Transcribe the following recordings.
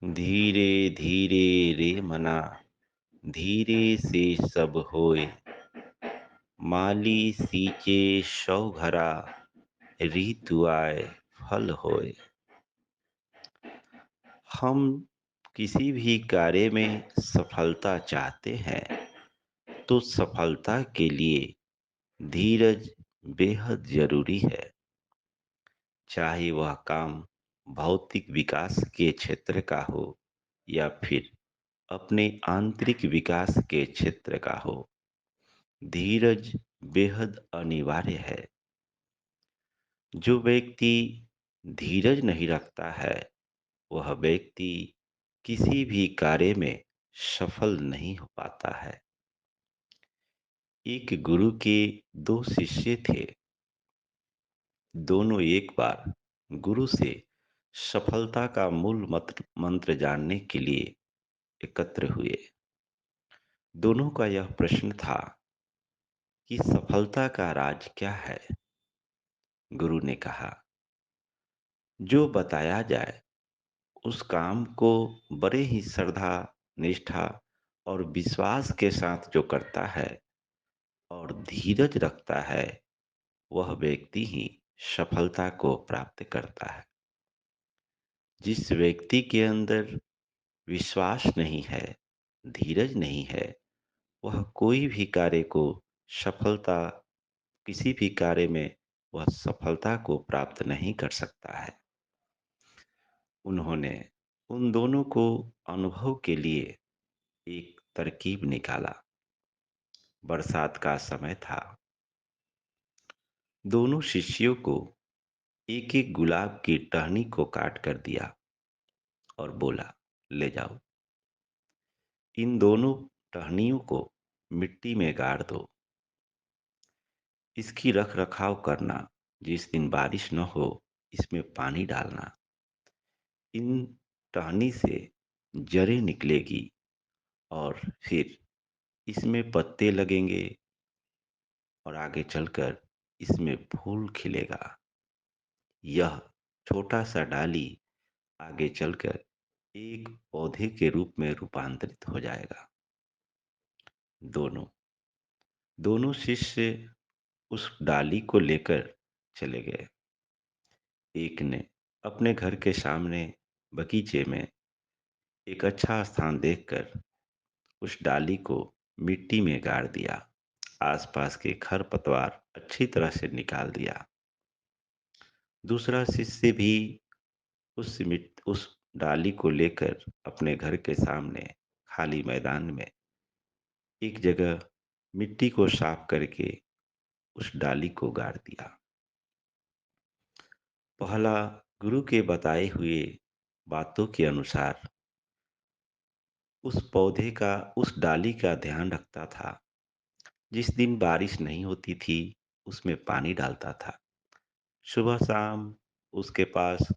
धीरे धीरे रे मना, धीरे से सब होए। माली सींचे शव घरा, ऋतु आए फल होए। हम किसी भी कार्य में सफलता चाहते हैं तो सफलता के लिए धीरज बेहद जरूरी है। चाहे वह काम भौतिक विकास के क्षेत्र का हो या फिर अपने आंतरिक विकास के क्षेत्र का हो, धीरज बेहद अनिवार्य है। जो व्यक्ति धीरज नहीं रखता है, वह व्यक्ति किसी भी कार्य में सफल नहीं हो पाता है। एक गुरु के दो शिष्य थे। दोनों एक बार गुरु से सफलता का मूल मंत्र मंत्र जानने के लिए एकत्र हुए। दोनों का यह प्रश्न था कि सफलता का राज क्या है। गुरु ने कहा, जो बताया जाए उस काम को बड़े ही श्रद्धा, निष्ठा और विश्वास के साथ जो करता है और धीरज रखता है, वह व्यक्ति ही सफलता को प्राप्त करता है। जिस व्यक्ति के अंदर विश्वास नहीं है, धीरज नहीं है, वह कोई भी कार्य को सफलता किसी भी कार्य में वह सफलता को प्राप्त नहीं कर सकता है। उन्होंने उन दोनों को अनुभव के लिए एक तरकीब निकाला। बरसात का समय था। दोनों शिष्यों को एक एक गुलाब की टहनी को काट कर दिया और बोला, ले जाओ। इन दोनों टहनियों को मिट्टी में गाड़ दो। इसकी रख रखाव करना। जिस दिन बारिश न हो, इसमें पानी डालना। इन टहनी से जड़ें निकलेगी और फिर इसमें पत्ते लगेंगे और आगे चलकर इसमें फूल खिलेगा। यह छोटा सा डाली आगे चलकर एक पौधे के रूप में रूपांतरित हो जाएगा। दोनों दोनों शिष्य उस डाली को लेकर चले गए। एक ने अपने घर के सामने बगीचे में एक अच्छा स्थान देखकर उस डाली को मिट्टी में गाड़ दिया। आसपास के खरपतवार अच्छी तरह से निकाल दिया। दूसरा शिष्य भी उस डाली को लेकर अपने घर के सामने खाली मैदान में एक जगह मिट्टी को साफ करके उस डाली को गाड़ दिया। पहला गुरु के बताए हुए बातों के अनुसार उस डाली का ध्यान रखता था। जिस दिन बारिश नहीं होती थी, उसमें पानी डालता था। सुबह शाम उसके पास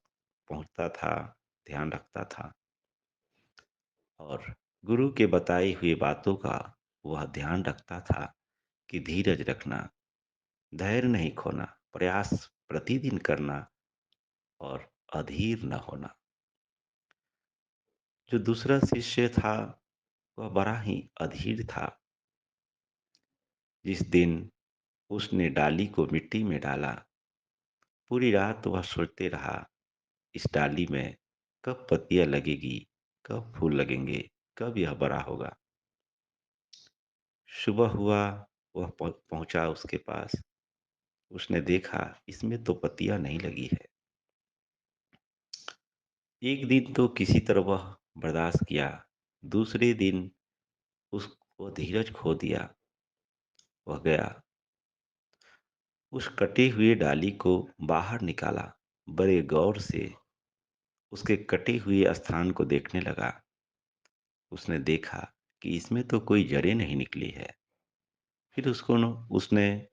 पहुंचता था, ध्यान रखता था और गुरु के बताई हुई बातों का वह ध्यान रखता था कि धीरज रखना, धैर्य नहीं खोना, प्रयास प्रतिदिन करना और अधीर न होना। जो दूसरा शिष्य था, वह बड़ा ही अधीर था। जिस दिन उसने डाली को मिट्टी में डाला, पूरी रात वह सोचते रहा, इस डाली में कब पत्तियां लगेगी, कब फूल लगेंगे, कब यह बड़ा होगा। सुबह हुआ, वह पहुंचा उसके पास। उसने देखा इसमें तो पत्तियां नहीं लगी है। एक दिन तो किसी तरह वह बर्दाश्त किया। दूसरे दिन उसको धीरज खो दिया। वह गया, उस कटी हुई डाली को बाहर निकाला, बड़े गौर से उसके कटे हुए स्थान को देखने लगा। उसने देखा कि इसमें तो कोई जड़ें नहीं निकली है। फिर उसने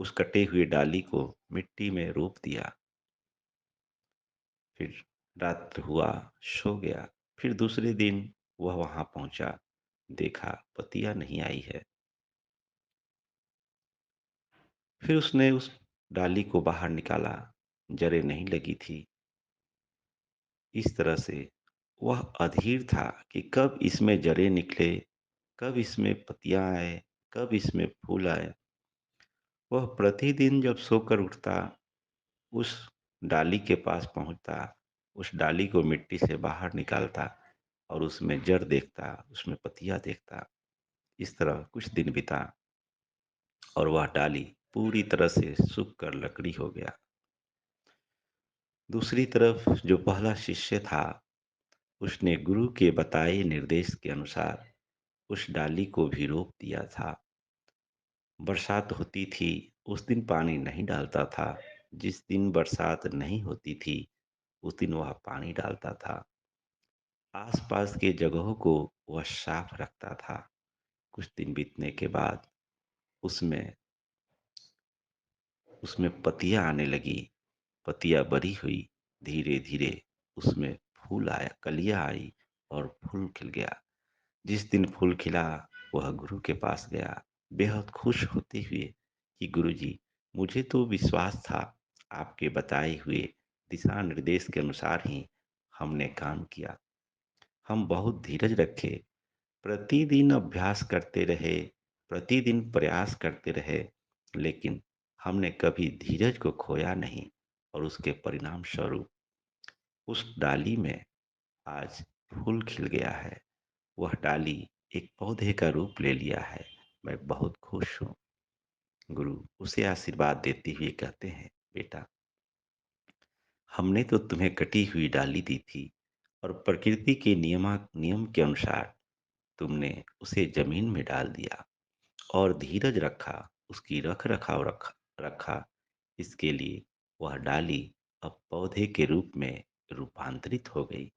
उस कटे हुए डाली को मिट्टी में रोप दिया। फिर रात हुआ, सो गया। फिर दूसरे दिन वह वहां पहुंचा, देखा पत्तियां नहीं आई है। फिर उसने उस डाली को बाहर निकाला, जड़ें नहीं लगी थी। इस तरह से वह अधीर था कि कब इसमें जड़ें निकले, कब इसमें पत्तियाँ आए, कब इसमें फूल आए। वह प्रतिदिन जब सोकर उठता, उस डाली के पास पहुँचता, उस डाली को मिट्टी से बाहर निकालता और उसमें जड़ देखता, उसमें पत्तियाँ देखता। इस तरह कुछ दिन बिता और वह डाली पूरी तरह से सूख कर लकड़ी हो गया। दूसरी तरफ जो पहला शिष्य था, उसने गुरु के बताए निर्देश के अनुसार उस डाली को भी रोप दिया था। बरसात होती थी, उस दिन पानी नहीं डालता था। जिस दिन बरसात नहीं होती थी, उस दिन वह पानी डालता था। आसपास के जगहों को वह साफ रखता था। कुछ दिन बीतने के बाद उसमें उसमें पत्तियाँ आने लगी, पत्तियाँ बड़ी हुई, धीरे-धीरे उसमें फूल आया, कलियाँ आई और फूल खिल गया। जिस दिन फूल खिला, वह गुरु के पास गया, बेहद खुश होते हुए कि गुरुजी, मुझे तो विश्वास था, आपके बताए हुए दिशा निर्देश के अनुसार ही हमने काम किया। हम बहुत धीरज रखे, प्रतिदिन अभ्यास करते रहे, प्रतिदिन प्रयास करते रहे, लेकिन हमने कभी धीरज को खोया नहीं और उसके परिणाम स्वरूप उस डाली में आज फूल खिल गया है। वह डाली एक पौधे का रूप ले लिया है। मैं बहुत खुश हूँ। गुरु उसे आशीर्वाद देते हुए कहते हैं, बेटा, हमने तो तुम्हें कटी हुई डाली दी थी और प्रकृति के नियम के अनुसार तुमने उसे जमीन में डाल दिया और धीरज रखा, उसकी रख रखाव रखा। इसके लिए वह डाली अब पौधे के रूप में रूपांतरित हो गई।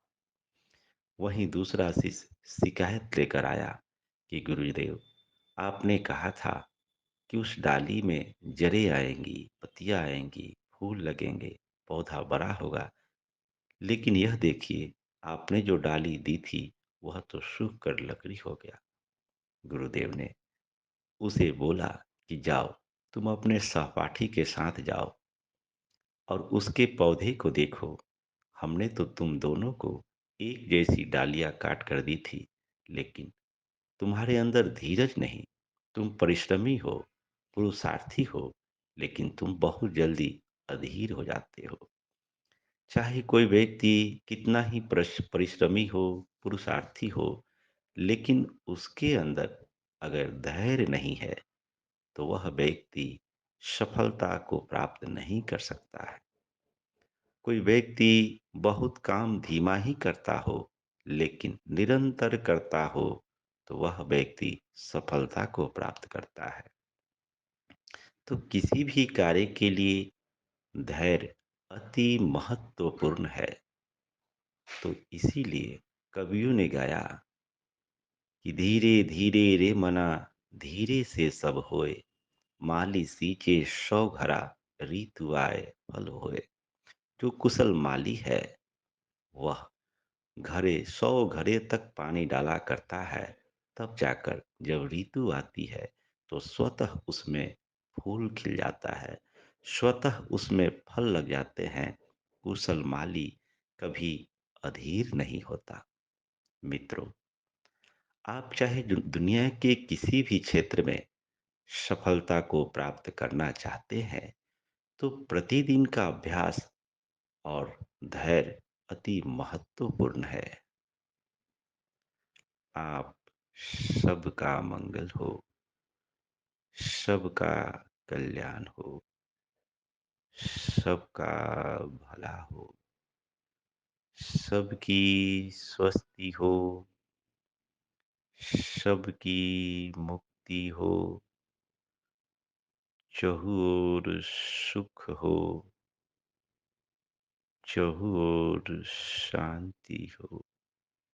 वहीं दूसरा शिष्य शिकायत लेकर आया कि गुरुदेव, आपने कहा था कि उस डाली में जड़ें आएंगी, पत्तियां आएंगी, फूल लगेंगे, पौधा बड़ा होगा, लेकिन यह देखिए, आपने जो डाली दी थी वह तो सूख कर लकड़ी हो गया। गुरुदेव ने उसे बोला कि जाओ, तुम अपने सहपाठी के साथ जाओ और उसके पौधे को देखो। हमने तो तुम दोनों को एक जैसी डालियां काट कर दी थी, लेकिन तुम्हारे अंदर धीरज नहीं। तुम परिश्रमी हो, पुरुषार्थी हो, लेकिन तुम बहुत जल्दी अधीर हो जाते हो। चाहे कोई व्यक्ति कितना ही परिश्रमी हो, पुरुषार्थी हो, लेकिन उसके अंदर अगर धैर्य नहीं है, तो वह व्यक्ति सफलता को प्राप्त नहीं कर सकता है। कोई व्यक्ति बहुत काम धीमा ही करता हो, लेकिन निरंतर करता हो, तो वह व्यक्ति सफलता को प्राप्त करता है। तो किसी भी कार्य के लिए धैर्य अति महत्वपूर्ण है। तो इसीलिए कवियों ने गाया कि धीरे धीरे रे मना, धीरे से सब होए, माली सींचे सौ घड़ा, ऋतु आए फल होए। जो कुशल माली है, वह घड़े 100 घड़े तक पानी डाला करता है। तब जाकर जब ऋतु आती है, तो स्वतः उसमें फूल खिल जाता है, स्वतः उसमें फल लग जाते हैं। कुशल माली कभी अधीर नहीं होता। मित्रों, आप चाहे दुनिया के किसी भी क्षेत्र में सफलता को प्राप्त करना चाहते हैं, तो प्रतिदिन का अभ्यास और धैर्य अति महत्वपूर्ण है। आप सबका मंगल हो, सबका कल्याण हो, सबका भला हो, सबकी स्वस्ति हो, सबकी मुक्ति हो, चहु ओर सुख हो, चहु ओर शांति हो।